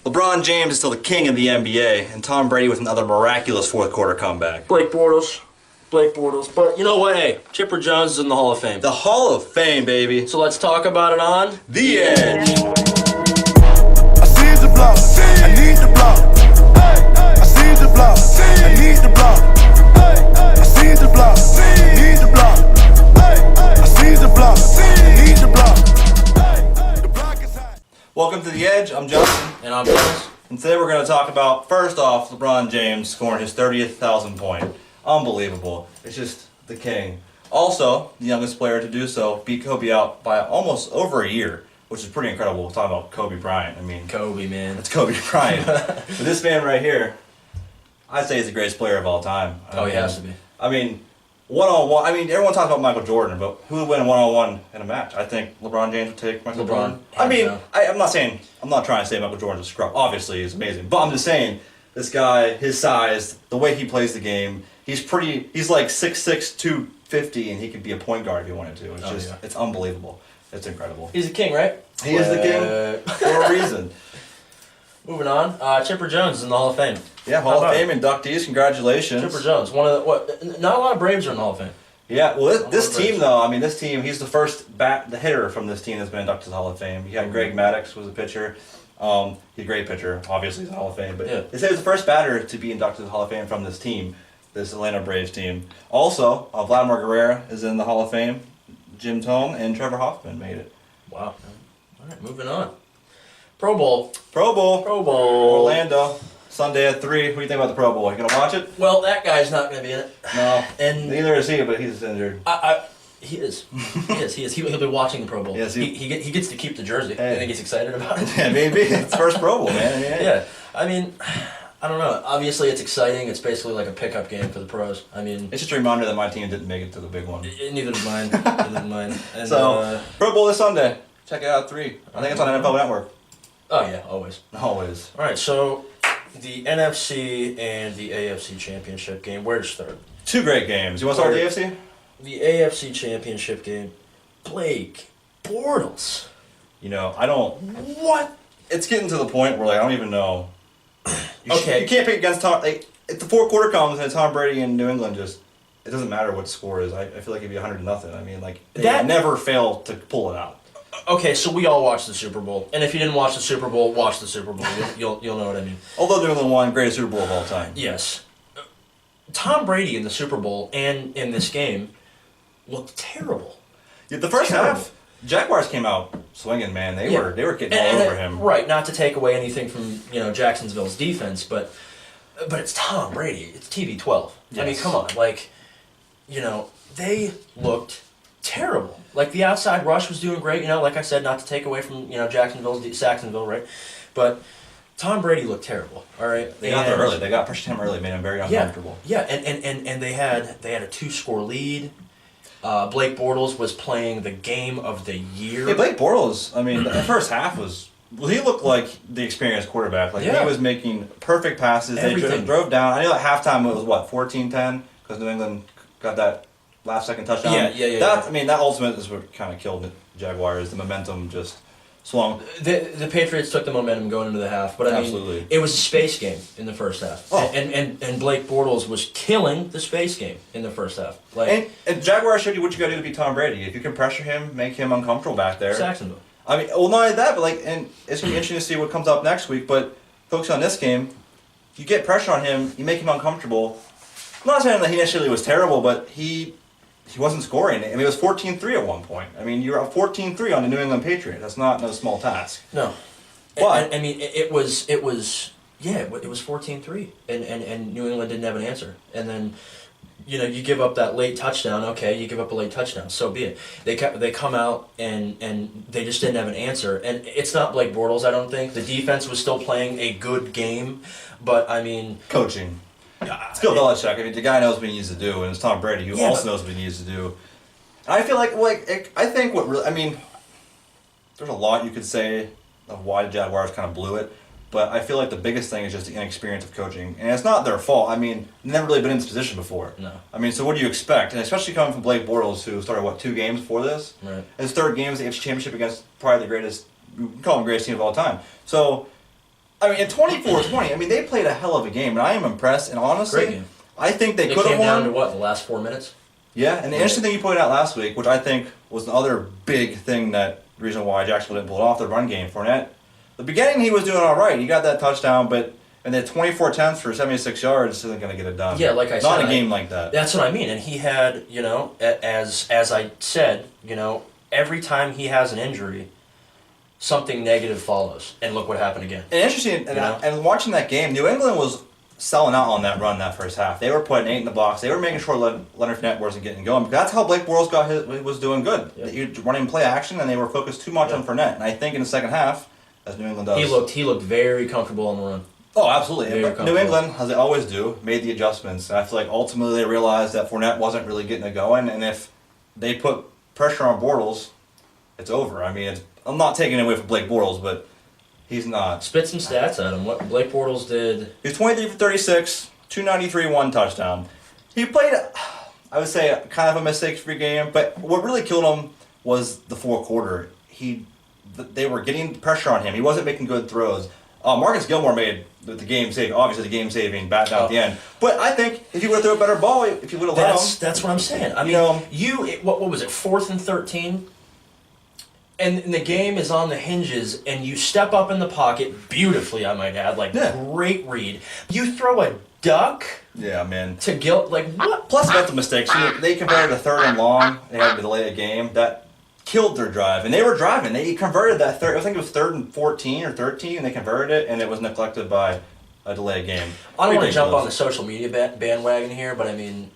LeBron James is still the king of the NBA, and Tom Brady with another miraculous fourth quarter comeback. Blake Bortles. But you know what? Hey, Chipper Jones is in the Hall of Fame. The Hall of Fame, baby. So let's talk about it on The Edge. I see the block, I need the block. I see the block, I need the block. I see the block, I need the block. I see the block, I need the block. The block is hot. Welcome to The Edge. I'm Justin. and I'm Dennis. And today we're going to talk about, first off, LeBron James scoring his 30th thousand point. Unbelievable. It's just the king. Also, the youngest player to do so beat Kobe out by almost over a year, which is pretty incredible. We're talking about Kobe Bryant. I mean, Kobe, man. it's Kobe Bryant. But this man right here, I'd say he's the greatest player of all time. He has to be. I mean, one-on-one. I mean, everyone talks about Michael Jordan, but who would win one-on-one in a match? I think LeBron James would take Michael Jordan. I mean, I'm not trying to say Michael Jordan's a scrub. Obviously, he's amazing. But I'm just saying, this guy, his size, the way he plays the game, he's like 6'6", 250, and he could be a point guard if he wanted to. It's it's unbelievable. It's incredible. He's the king, right? He is the king for a reason. Moving on. Chipper Jones is in the Hall of Fame. Yeah, Hall of Fame inductees. Congratulations. Chipper Jones, not a lot of Braves are in the Hall of Fame. Yeah, well, this team though, this team, he's the first the hitter from this team that's been inducted to the Hall of Fame. You had Greg Maddux was a pitcher. He's a great pitcher. Obviously, he's in the Hall of Fame. But they say he was the first batter to be inducted to the Hall of Fame from this team, this Atlanta Braves team. Also, Vladimir Guerrero is in the Hall of Fame. Jim Thome and Trevor Hoffman made it. Wow. All right, moving on. Pro Bowl. Orlando, Sunday at 3. What do you think about the Pro Bowl? You gonna watch it? Well, that guy's not going to be in it. No. And neither is he, but he's injured. He is. He'll be watching the Pro Bowl. Yes, he gets to keep the jersey. I think he's excited about it. Yeah, maybe. It's first Pro Bowl, man. Yeah. I mean, I don't know. Obviously, it's exciting. It's basically like a pickup game for the pros. I mean, it's just a reminder that my team didn't make it to the big one. Neither did mine. And, so, Pro Bowl this Sunday. Check it out at 3. I think it's on NFL Network. Oh, yeah, always. Always. All right, so the NFC and the AFC Championship game. Where to start? 2 great games. You want to start with the AFC? The AFC Championship game. Blake Bortles. What? It's getting to the point where, I don't even know. You can't pick against Tom. If the fourth quarter comes and it's Tom Brady in New England, it doesn't matter what the score is. I feel like it'd be 100-0. They never fail to pull it out. Okay, so we all watched the Super Bowl, and if you didn't watch the Super Bowl, watch the Super Bowl. You'll know what I mean. Although New England won, greatest Super Bowl of all time. Yes, Tom Brady in the Super Bowl and in this game looked terrible. Yeah, the first half, Jaguars came out swinging. Man, they were getting all over him. Right, not to take away anything from Jacksonville's defense, but it's Tom Brady. It's TB12. Yes. I mean, come on, they looked terrible. The outside rush was doing great, like I said, not to take away from, Saxonville, right? But Tom Brady looked terrible, all right? They got there early. They got pushed him early, made him very uncomfortable. Yeah, and they had a 2-score lead. Blake Bortles was playing the game of the year. Yeah, Blake Bortles, the first half he looked like the experienced quarterback. He was making perfect passes. Everything. They drove down. I know at halftime it was, 14-10? Because New England got that last-second touchdown. Yeah. That ultimate is what kind of killed the Jaguars. The momentum just swung. The Patriots took the momentum going into the half, but Absolutely. It was a space game in the first half. Oh. And Blake Bortles was killing the space game in the first half. And Jaguars showed you what you got to do to beat Tom Brady. If you can pressure him, make him uncomfortable back there. Saxonville. Not only that, but and it's gonna be interesting to see what comes up next week. But focus on this game. You get pressure on him, you make him uncomfortable. I'm not saying that he necessarily was terrible, but he wasn't scoring. It was 14-3 at one point. You're up 14-3 on the New England Patriots. That's no small task. No, but it was 14-3, and New England didn't have an answer. And then, you give up that late touchdown. Okay, you give up a late touchdown. So be it. They come out and they just didn't have an answer. And it's not Blake Bortles. I don't think the defense was still playing a good game, but coaching. It's Bill Belichick. The guy knows what he needs to do, and it's Tom Brady who also knows what he needs to do. And I feel there's a lot you could say of why the Jaguars kind of blew it, but I feel like the biggest thing is just the inexperience of coaching, and it's not their fault. They've never really been in this position before. No. So what do you expect? And especially coming from Blake Bortles, who started 2 games before this. Right. His third game is the AFC Championship against probably the greatest, we can call him the greatest team of all time. So I mean, in 24-20, I mean, they played a hell of a game, and I am impressed. And honestly, Great game. I think they It could have came won. down to what, the last 4 minutes? Yeah, and the interesting thing you pointed out last week, which I think was the other big thing that the reason why Jacksonville didn't pull it off, the run game. Fournette, the beginning he was doing all right. He got that touchdown, but and then 24 attempts for 76 yards isn't going to get it done. Yeah, like I said, not in a game like that. That's what I mean. And he had, you know, as I said, you know, every time he has an injury, something negative follows. And look what happened again. And interesting, and watching that game, New England was selling out on that run that first half. They were putting 8 in the box. They were making sure Leonard Fournette wasn't getting going. That's how Blake Bortles was doing good. Yep. He was running play action, and they were focused too much on Fournette. And I think in the second half, as New England does, he looked very comfortable on the run. Oh, absolutely. Very But New England, as they always do, made the adjustments. And I feel like ultimately they realized that Fournette wasn't really getting it going. And if they put pressure on Bortles, it's over. I mean, I'm not taking it away from Blake Bortles, but he's not. Spit some stats at him. What Blake Bortles did. He was 23 for 36, 293, 1 touchdown. He played, I would say, kind of a mistake-free game. But what really killed him was the fourth quarter. They were getting pressure on him. He wasn't making good throws. Marcus Gilmore made the game save, obviously the game saving bat down at the end. But I think if you would have thrown a better ball, if you would have let him. That's what I'm saying. I mean, what was it, 4th and 13? And the game is on the hinges, and you step up in the pocket beautifully, I might add, great read. You throw a duck. Yeah, man. To Gil, like what? Plus mental mistakes. They converted a 3rd and long. They had to delay a game. That killed their drive, and they were driving. They converted that third. I think it was 3rd and 14 or 13, and they converted it, and it was neglected by a delayed game. I don't want to jump on the social media bandwagon here, but I mean,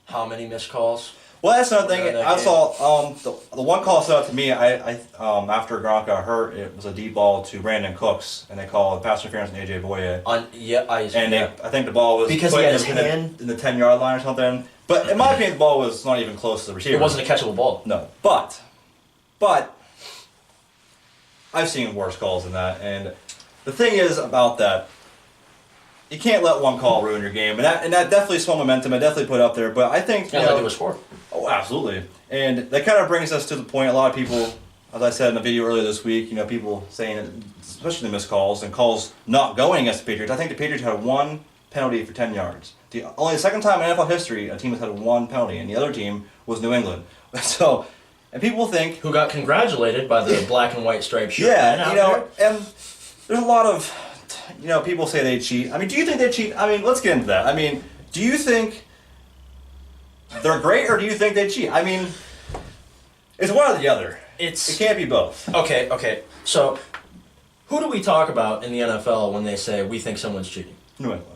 how many missed calls? Well, that's another thing. I saw the one call stood out to me. I after Gronk got hurt, it was a deep ball to Brandon Cooks, and they called pass interference on AJ Boye. I think the ball was because he had his hand in the 10-yard line or something. But in my opinion, the ball was not even close to the receiver. It wasn't a catchable ball. No, but I've seen worse calls than that. And the thing is about that, you can't let one call ruin your game, and that definitely swung momentum. It definitely put it up there. But I think led to a score. Oh, absolutely. And that kind of brings us to the point. A lot of people, as I said in a video earlier this week, people saying, especially the missed calls and calls not going against the Patriots. I think the Patriots had 1 penalty for 10 yards. Only the second time in NFL history a team has had 1 penalty, and the other team was New England. So, and people think who got congratulated by the black and white striped shirt. Yeah, and there's a lot of people say they cheat. I mean, do you think they cheat? I mean, let's get into that. I mean, do you think they're great, or do you think they cheat? I mean, it's one or the other. It can't be both. Okay. So, who do we talk about in the NFL when they say we think someone's cheating? New England.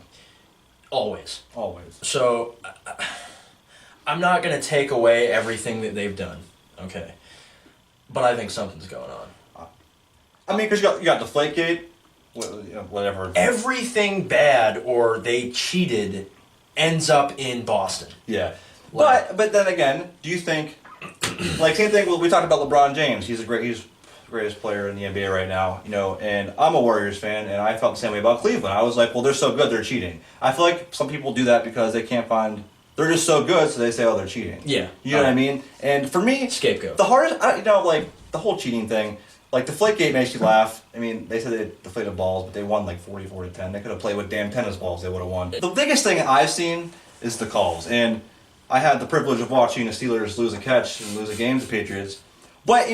Always. So, I'm not going to take away everything that they've done, okay? But I think something's going on. I mean, because you got Deflategate, whatever. Everything bad or they cheated ends up in Boston. Yeah. But then again, do you think, same thing, we talked about LeBron James. He's the greatest player in the NBA right now, and I'm a Warriors fan, and I felt the same way about Cleveland. I was like, well, they're so good, they're cheating. I feel like some people do that because they can't find, they're just so good, so they say, oh, they're cheating. Yeah. You know what I mean? And for me, scapegoat. The hardest, the whole cheating thing, Deflategate makes you laugh. I mean, they said they deflated balls, but they won 44-10. They could have played with damn tennis balls, they would have won. The biggest thing I've seen is the calls, and I had the privilege of watching the Steelers lose a catch and lose a game to the Patriots. But,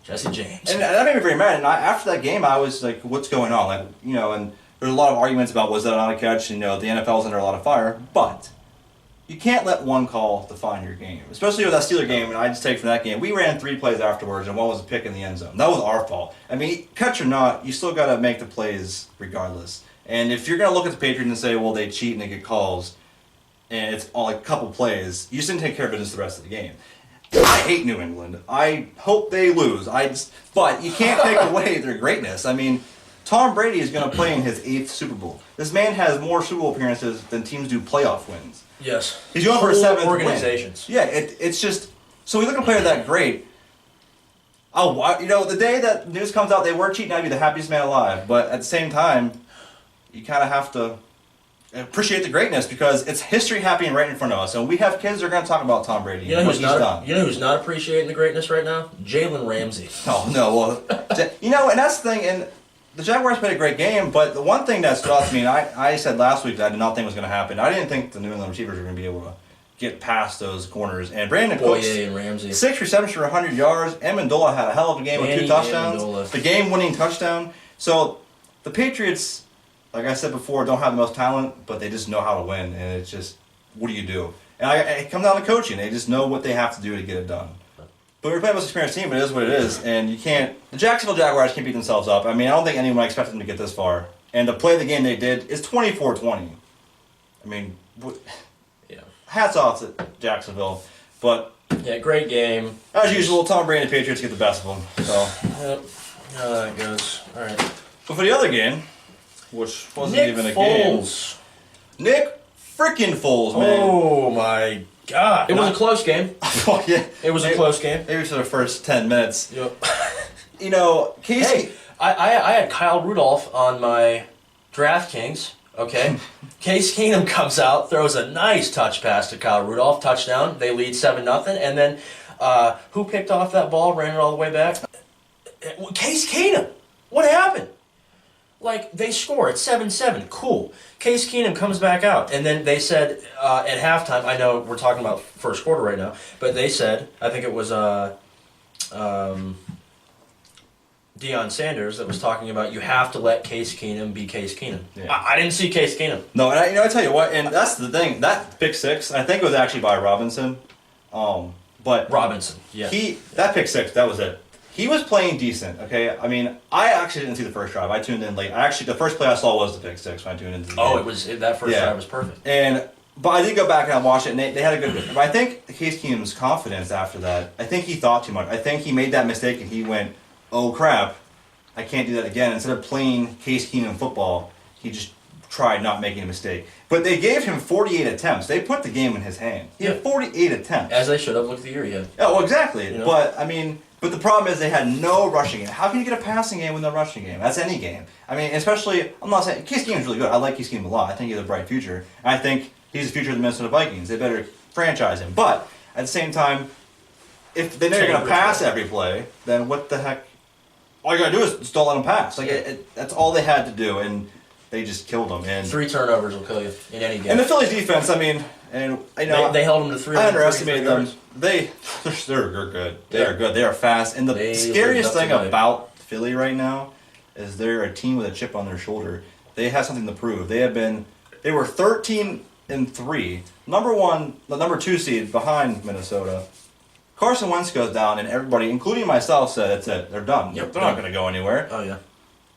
Jesse James. And that made me very mad. And after that game, I was like, what's going on? And there's a lot of arguments about was that not a catch, and, the NFL's under a lot of fire. But you can't let one call define your game, especially with that Steeler game. And I just take from that game, we ran 3 plays afterwards, and one was a pick in the end zone. That was our fault. I mean, catch or not, you still got to make the plays regardless. And if you're going to look at the Patriots and say, well, they cheat and they get calls, and it's all a couple plays, you just didn't take care of business the rest of the game. I hate New England. I hope they lose. But you can't take away their greatness. I mean, Tom Brady is going to play in his 8th Super Bowl. This man has more Super Bowl appearances than teams do playoff wins. Yes. He's going for a 7th organizations. win. Yeah, it's just, so we look at a player that great. The day that news comes out they were cheating, I'd be the happiest man alive. But at the same time, you kind of have to appreciate the greatness because it's history happening right in front of us. And we have kids that are going to talk about Tom Brady. You know who's not appreciating the greatness right now? Jalen Ramsey. Oh, no. Well, and that's the thing. And the Jaguars played a great game, but the one thing that stood out to me, and I said last week that I did not think was going to happen. I didn't think the New England receivers were going to be able to get past those corners. And Brandon Cooks, and Ramsey. 6 receptions for 100 yards. Amendola had a hell of a game with 2 touchdowns. Amendola. The game-winning touchdown. So the Patriots, like I said before, don't have the most talent, but they just know how to win. And it's just, what do you do? And it comes down to coaching. They just know what they have to do to get it done. But we're playing with an experienced team, but it is what it is. And you can't... The Jacksonville Jaguars can't beat themselves up. I mean, I don't think anyone expected them to get this far. And to play the game they did is 24-20. I mean... Yeah. Hats off to Jacksonville. But... Yeah, great game. As usual, Tom Brady and the Patriots get the best of them. So... Yep. How that goes. All right. But for the other game, which wasn't Nick even a Foles. game... Nick freaking Foles, man. Oh, my God. It was a close game. Oh, yeah. It was a close game. Maybe for the first 10 minutes. Yep. You know, Casey... Hey, I had Kyle Rudolph on my DraftKings, okay? Case Keenum comes out, throws a nice touch pass to Kyle Rudolph, touchdown. They lead 7-0, and then who picked off that ball, ran it all the way back? Case Keenum. What happened? Like, they score at 7-7. Cool. Case Keenum comes back out. And then they said at halftime, I know we're talking about first quarter right now, but they said, I think it was Deion Sanders that was talking about you have to let Case Keenum be Case Keenum. Yeah. I didn't see Case Keenum. No, and I tell you what, and that's the thing. That pick six, I think it was actually by Robinson. But Robinson, yeah. That pick six, that was it. He was playing decent, okay? I mean, I actually didn't see the first drive. I tuned in late. The first play I saw was the pick six when I tuned into the game. That first drive was perfect. But I did go back and I watched it, and they had a good... But I think Case Keenum's confidence after that, I think he thought too much. I think he made that mistake and he went, oh crap, I can't do that again. Instead of playing Case Keenum football, he just tried not making a mistake. But they gave him 48 attempts. They put the game in his hand. He had 48 attempts. As they should have. Look at the year he had. Oh, well, exactly. You know? But, I mean... But the problem is they had no rushing game. How can you get a passing game with no rushing game? That's any game. I mean, especially, I'm not saying, Case Keenum's really good. I like Case Keenum a lot. I think he has a bright future. And I think he's the future of the Minnesota Vikings. They better franchise him. But, at the same time, if they know you're going to pass every play, then what the heck? All you got to do is just don't let them pass. That's all they had to do, and they just killed them. And 3 turnovers will kill you in any game. And the Phillies defense, I mean, and I know they held them to 3. I underestimated them. They're good. They are good. They are fast. And the scariest thing about Philly right now is they're a team with a chip on their shoulder. They have something to prove. They were 13-3, the number 2 seed behind Minnesota. Carson Wentz goes down, and everybody, including myself, said that's it. They're done. Yep, they're not going to go anywhere. Oh yeah.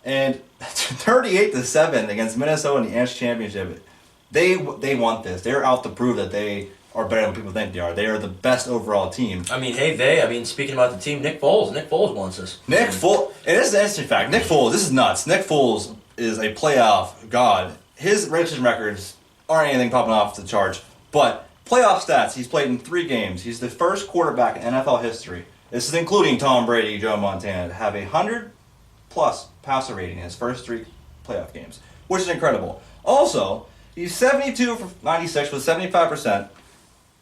And 38-7 against Minnesota in the NFC Championship. They want this. They're out to prove that they are better than people think they are. They are the best overall team. I mean, speaking about the team, Nick Foles wants this. Nick Foles, and this is an interesting fact. Nick Foles, this is nuts. Nick Foles is a playoff god. His registration records aren't anything popping off the charts, but playoff stats, he's played in 3 games. He's the first quarterback in NFL history. This is including Tom Brady, Joe Montana, to have a 100-plus passer rating in his first 3 playoff games, which is incredible. Also, he's 72 for 96 with 75%,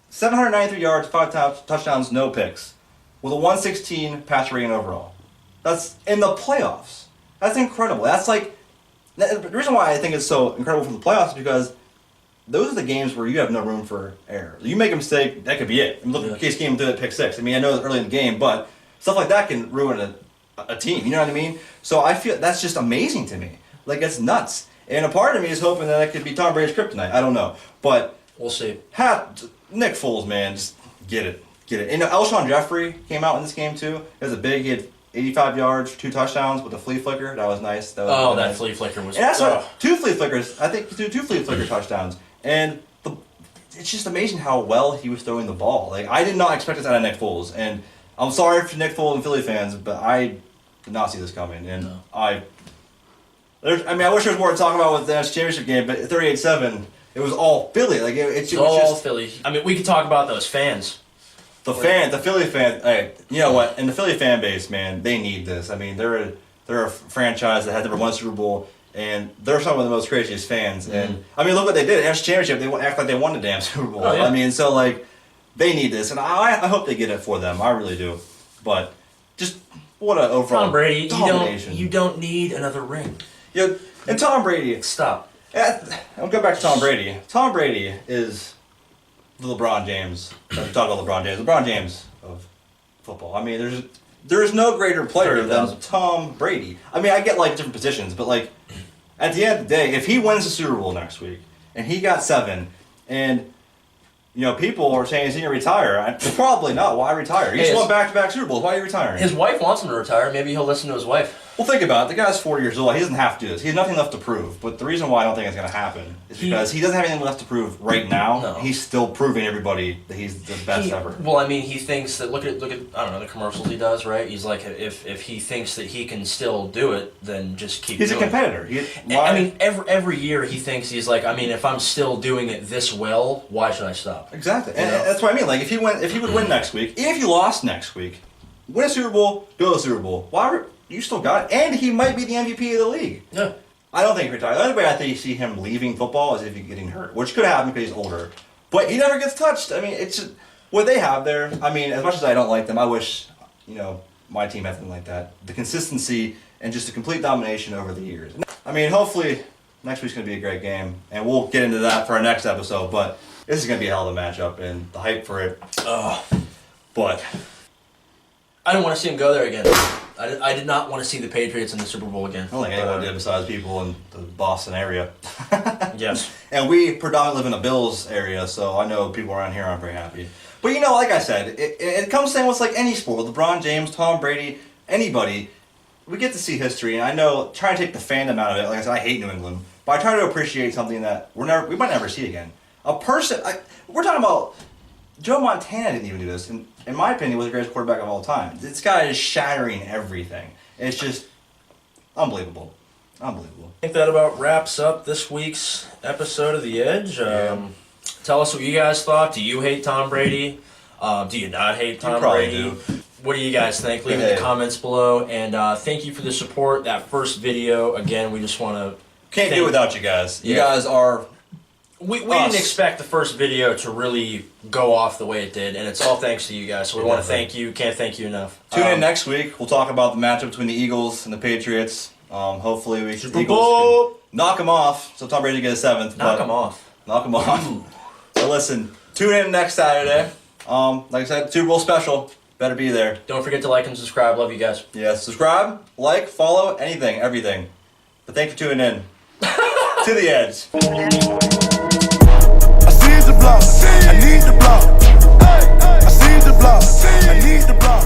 793 yards, 5 touchdowns, no picks, with a 116 passer rating overall. That's in the playoffs. That's incredible. That's like the reason why I think it's so incredible for the playoffs is because those are the games where you have no room for error. You make a mistake, that could be it. I mean, look at Case Keenum threw that pick 6. I mean, I know it's early in the game, but stuff like that can ruin a team. You know what I mean? So I feel that's just amazing to me. Like, it's nuts. And a part of me is hoping that could be Tom Brady's kryptonite. I don't know. But we'll see. Nick Foles, man, just get it. And Alshon Jeffrey came out in this game, too. He had 85 yards, 2 touchdowns with a flea flicker. That was nice. That nice. Flea flicker was... And that's what, 2 flea flickers. I think 2 flea flicker touchdowns. And it's just amazing how well he was throwing the ball. Like, I did not expect this out of Nick Foles. And I'm sorry for Nick Foles and Philly fans, but I did not see this coming. And I wish there was more to talk about with the NFC Championship game, but 38-7, it was all Philly. Like it was all just Philly. I mean, we could talk about those fans. The Philly fan. Hey, you know what? And the Philly fan base, man, they need this. I mean, they're a franchise that had never won a Super Bowl, and they're some of the most craziest fans. Mm-hmm. And I mean, look what they did. NFC Championship, they act like they won the damn Super Bowl. Oh, yeah. I mean, so like, they need this, and I hope they get it for them. I really do. But just What an overall Tom Brady, domination. you don't need another ring. Yeah, and Tom Brady. Stop. I'll go back to Tom Brady. Tom Brady is the LeBron James. We talk about LeBron James. LeBron James of football. I mean, there is no greater player 30,000. than Tom Brady. I mean, I get like different positions, but like at the end of the day, if he wins the Super Bowl next week and he got 7, and you know, people are saying he's going to retire. Probably not. Why retire? He just won back-to-back Super Bowls. Why are you retiring? His wife wants him to retire. Maybe he'll listen to his wife. Well, think about it. The guy's 40 years old. He doesn't have to do this. He has nothing left to prove. But the reason why I don't think it's going to happen is because he doesn't have anything left to prove right now. No. He's still proving everybody that he's the best ever. Well, I mean, he thinks that. Look at I don't know, the commercials he does, right? He's like, if he thinks that he can still do it, then just keep. He's doing a competitor. I mean, every year he thinks he's like, I mean, if I'm still doing it this well, why should I stop? Exactly, and that's what I mean. Like if he would win next week, even if you lost next week, win a Super Bowl, go to the Super Bowl. Why? You still got it, and he might be the MVP of the league. Yeah. I don't think he retired. The only way I think you see him leaving football is if he's getting hurt, which could happen because he's older. But he never gets touched. I mean, it's just what they have there. I mean, as much as I don't like them, I wish, you know, my team had something like that. The consistency and just a complete domination over the years. I mean, hopefully next week's going to be a great game, and we'll get into that for our next episode. But this is going to be a hell of a matchup, and the hype for it. But I don't want to see him go there again. I did not want to see the Patriots in the Super Bowl again. I don't think anyone did besides people in the Boston area. Yes. And we predominantly live in a Bills area, so I know people around here aren't very happy. But you know, like I said, it comes same with like any sport. LeBron James, Tom Brady, anybody. We get to see history, and I know trying to take the fandom out of it. Like I said, I hate New England, but I try to appreciate something that we might never see again. A person, we're talking about Joe Montana didn't even do this, and in my opinion, was the greatest quarterback of all time. This guy is shattering everything. It's just unbelievable. Unbelievable. I think that about wraps up this week's episode of The Edge. Tell us what you guys thought. Do you hate Tom Brady? Do you not hate Tom Brady? Do. What do you guys think? Leave it in the comments below. And thank you for the support. That first video, again, we just want to... Can't do it without you guys. You guys are... We didn't expect the first video to really go off the way it did, and it's all thanks to you guys. So we want to thank you. Can't thank you enough. Tune in next week. We'll talk about the matchup between the Eagles and the Patriots. Hopefully we Super Bowl. Knock them off. So Tom Brady get a 7th. Knock them off. Knock them off. So listen, tune in next Saturday. Like I said, Super Bowl special. Better be there. Don't forget to like and subscribe. Love you guys. Yeah, subscribe, like, follow, anything, everything. But thanks for tuning in. To The Edge. I see the block. I need the block. I see the block. I need the block.